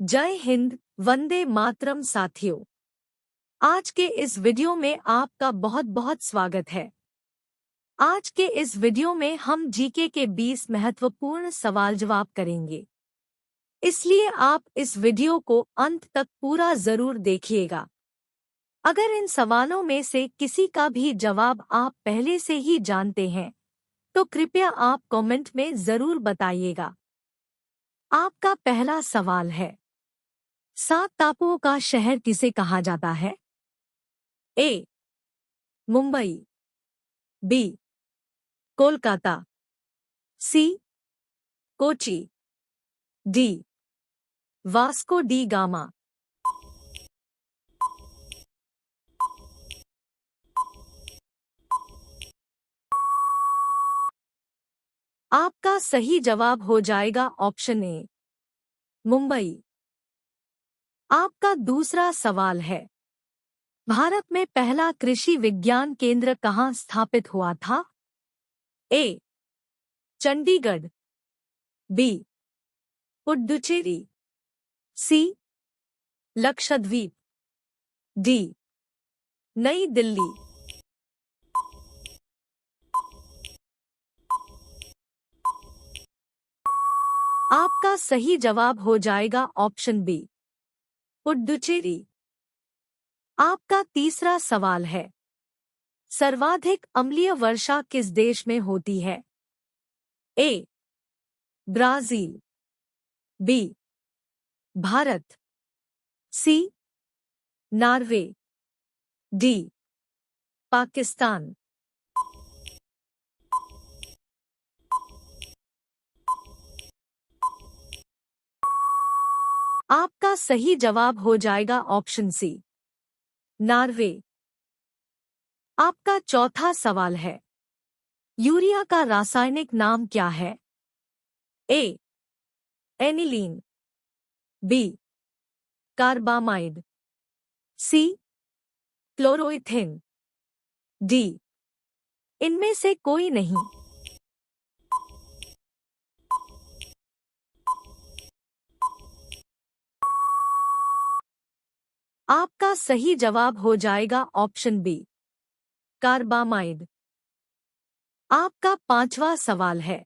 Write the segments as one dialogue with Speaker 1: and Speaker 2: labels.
Speaker 1: जय हिंद, वंदे मातरम साथियों। आज के इस वीडियो में आपका बहुत बहुत स्वागत है। आज के इस वीडियो में हम जीके के 20 महत्वपूर्ण सवाल जवाब करेंगे, इसलिए आप इस वीडियो को अंत तक पूरा जरूर देखिएगा। अगर इन सवालों में से किसी का भी जवाब आप पहले से ही जानते हैं तो कृपया आप कमेंट में जरूर बताइएगा। आपका पहला सवाल है, 7 टापुओं का शहर किसे कहा जाता है? A. Mumbai, B. Kolkata, C. Kochi, D. Vasco da Gama. आपका सही जवाब हो जाएगा ऑप्शन ए, मुंबई। आपका दूसरा सवाल है, भारत में पहला कृषि विज्ञान केंद्र कहाँ स्थापित हुआ था? ए. चंडीगढ़, बी. पुडुचेरी, सी. लक्षद्वीप, डी. नई दिल्ली। आपका सही जवाब हो जाएगा ऑप्शन बी, पुडुचेरी। आपका तीसरा सवाल है, सर्वाधिक अम्लीय वर्षा किस देश में होती है? A. Brazil, B. Bharat, C. Norway, D. Pakistan. आपका सही जवाब हो जाएगा ऑप्शन सी, नॉर्वे। आपका चौथा सवाल है, यूरिया का रासायनिक नाम क्या है? A. Aniline, B. Carbamide, C. Chloroethane, D. इनमें से कोई नहीं। आपका सही जवाब हो जाएगा ऑप्शन बी, कार्बामाइड। आपका पांचवा सवाल है,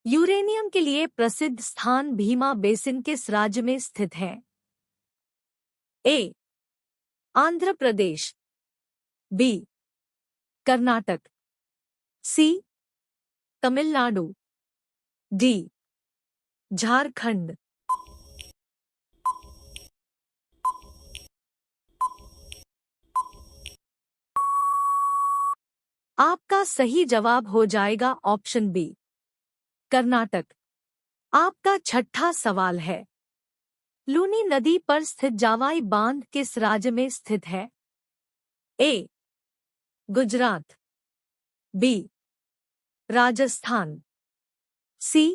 Speaker 1: यूरेनियम के लिए प्रसिद्ध स्थान भीमा बेसिन किस राज्य में स्थित है? ए. आंध्र प्रदेश, बी. कर्नाटक, सी. तमिलनाडु, डी. झारखंड। आपका सही जवाब हो जाएगा ऑप्शन बी, कर्नाटक। आपका छठा सवाल है, लूनी नदी पर स्थित जावाई बांध किस राज्य में स्थित है? ए. गुजरात, बी. राजस्थान, सी.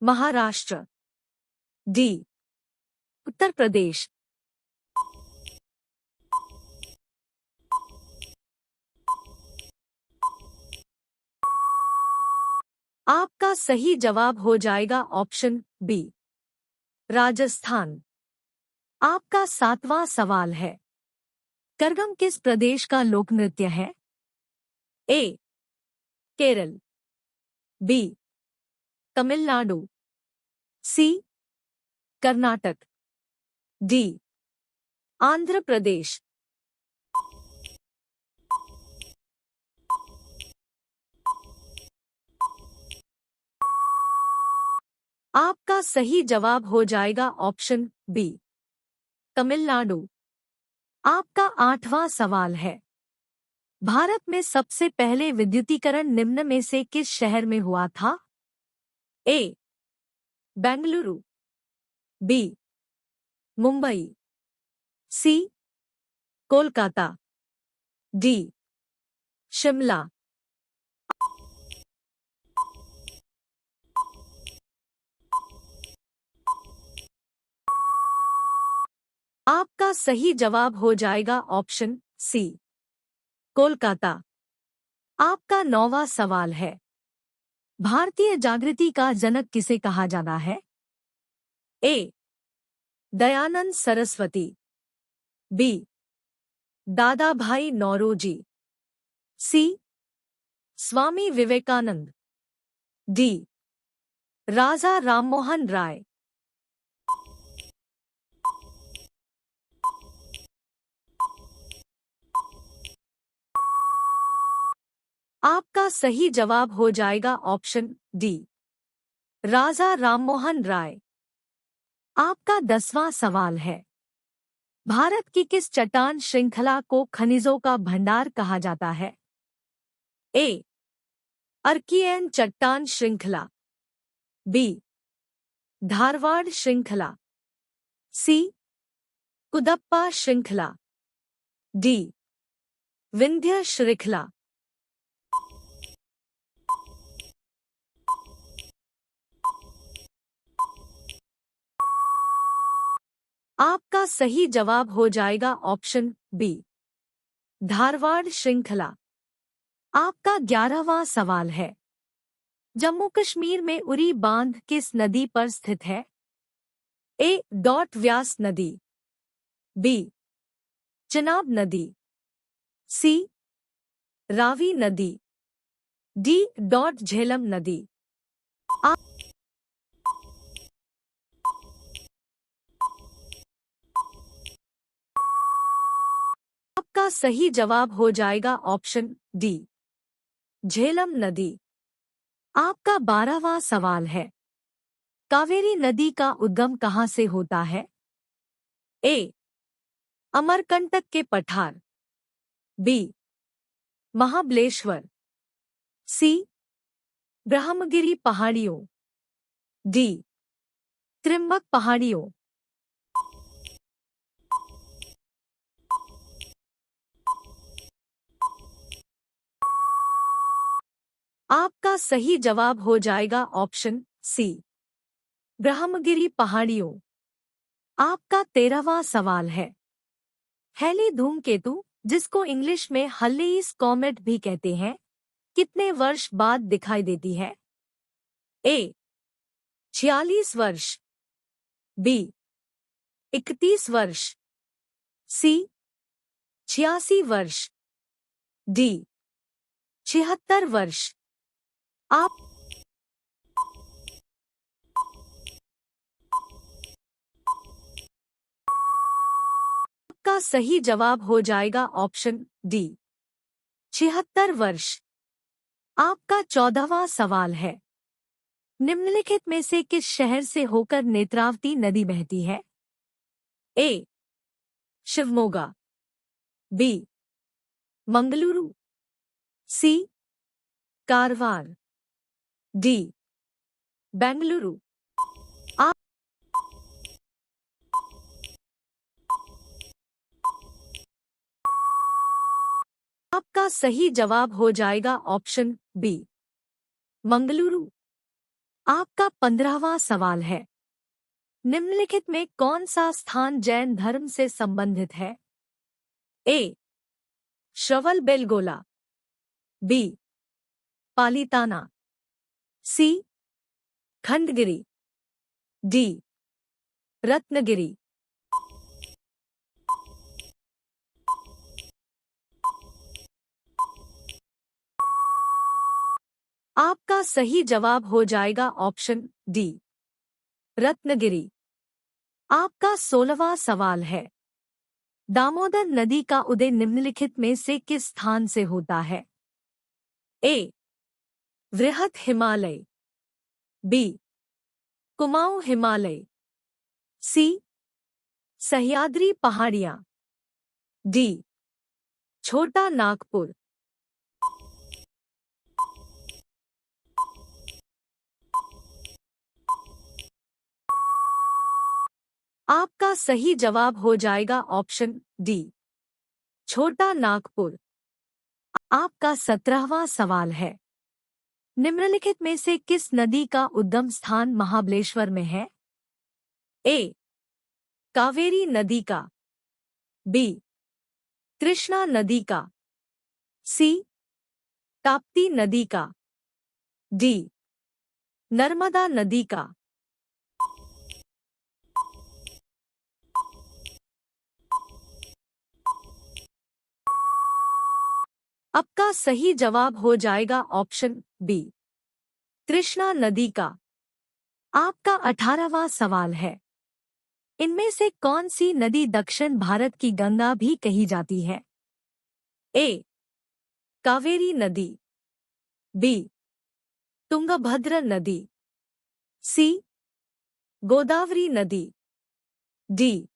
Speaker 1: महाराष्ट्र, डी. उत्तर प्रदेश। आपका सही जवाब हो जाएगा ऑप्शन बी, राजस्थान। आपका सातवां सवाल है, करगम किस प्रदेश का लोक नृत्य है? ए. केरल, बी. तमिलनाडु, सी. कर्नाटक, डी. आंध्र प्रदेश। आपका सही जवाब हो जाएगा ऑप्शन बी, तमिलनाडु। आपका आठवां सवाल है, भारत में सबसे पहले विद्युतीकरण निम्न में से किस शहर में हुआ था? ए. बेंगलुरु, बी. मुंबई, सी. कोलकाता, डी. शिमला। आपका सही जवाब हो जाएगा ऑप्शन सी, कोलकाता। आपका नौवां सवाल है, भारतीय जागृति का जनक किसे कहा जाता है? ए. दयानंद सरस्वती, बी दादा भाई नौरोजी, सी स्वामी विवेकानंद, डी राजा राममोहन राय। आपका सही जवाब हो जाएगा ऑप्शन डी, राजा राममोहन राय। आपका 10वां सवाल है, भारत की किस चट्टान श्रृंखला को खनिजों का भंडार कहा जाता है? ए अर्कियन चट्टान श्रृंखला, बी धारवाड़ श्रृंखला, सी कुदप्पा श्रृंखला, डी विंध्य श्रृंखला। आपका सही जवाब हो जाएगा ऑप्शन बी, धारवाड़ श्रृंखला। आपका 11वां सवाल है, जम्मू कश्मीर में उरी बांध किस नदी पर स्थित है? ए व्यास नदी, बी चिनाब नदी, सी रावी नदी, डी झेलम नदी। आपका सही जवाब हो जाएगा ऑप्शन डी, झेलम नदी। आपका 12वां सवाल है, कावेरी नदी का उद्गम कहाँ से होता है? ए अमरकंटक के पठार, बी महाबलेश्वर, सी ब्रह्मगिरी पहाड़ियों, डी त्रिम्बक पहाड़ियों। आपका सही जवाब हो जाएगा ऑप्शन सी, ब्रह्मगिरी पहाड़ियों। आपका 13वां सवाल है, हैली धूमकेतु, जिसको इंग्लिश में हल्लेइस कॉमेट भी कहते हैं, कितने वर्ष बाद दिखाई देती है? ए 46 वर्ष, बी 31 वर्ष, सी 86 वर्ष, डी 76 वर्ष। आपका सही जवाब हो जाएगा ऑप्शन डी, 76 वर्ष। आपका 14वां सवाल है, निम्नलिखित में से किस शहर से होकर नेत्रावती नदी बहती है? ए शिवमोगा, बी मंगलुरु, सी कारवार, डी बेंगलुरु। आपका सही जवाब हो जाएगा ऑप्शन बी, मंगलुरु। आपका 15वां सवाल है, निम्नलिखित में कौन सा स्थान जैन धर्म से संबंधित है? ए श्रवल बेलगोला, बी पालीताना, सी खंडगिरी, डी रत्नगिरी। आपका सही जवाब हो जाएगा ऑप्शन डी, रत्नगिरी। आपका 16वां सवाल है, दामोदर नदी का उदय निम्नलिखित में से किस स्थान से होता है? ए वृहत हिमालय, बी कुमाऊं हिमालय, सी सह्याद्री पहाड़ियां, डी छोटा नागपुर। आपका सही जवाब हो जाएगा ऑप्शन डी, छोटा नागपुर। आपका 17वां सवाल है, निम्नलिखित में से किस नदी का उद्गम स्थान महाबलेश्वर में है? ए कावेरी नदी का, बी कृष्णा नदी का, सी ताप्ती नदी का, डी नर्मदा नदी का। आपका सही जवाब हो जाएगा ऑप्शन बी, कृष्णा नदी का। आपका 18वां सवाल है, इनमें से कौन सी नदी दक्षिण भारत की गंगा भी कही जाती है? ए, कावेरी नदी, बी, तुंगभद्र नदी, सी, गोदावरी नदी, डी,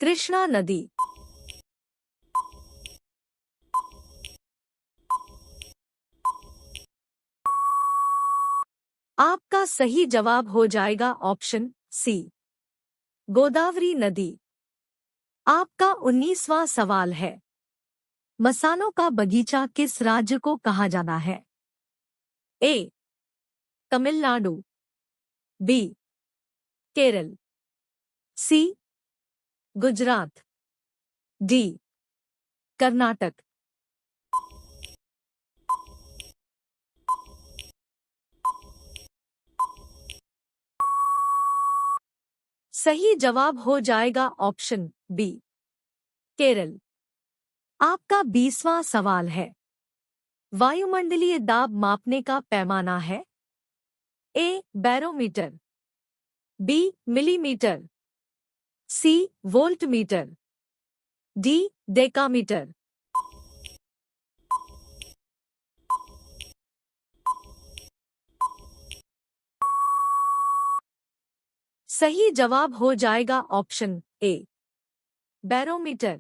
Speaker 1: कृष्णा नदी। आपका सही जवाब हो जाएगा ऑप्शन सी, गोदावरी नदी। आपका 19वां सवाल है, मसालों का बगीचा किस राज्य को कहा जाना है? ए, तमिलनाडु, बी, केरल, सी, गुजरात, डी, कर्नाटक। सही जवाब हो जाएगा ऑप्शन बी, केरल। आपका 20वां सवाल है, वायुमंडलीय दाब मापने का पैमाना है? ए, बैरोमीटर, बी, मिलीमीटर, सी, वोल्टमीटर, डी, डेकामीटर। सही जवाब हो जाएगा ऑप्शन ए, बैरोमीटर।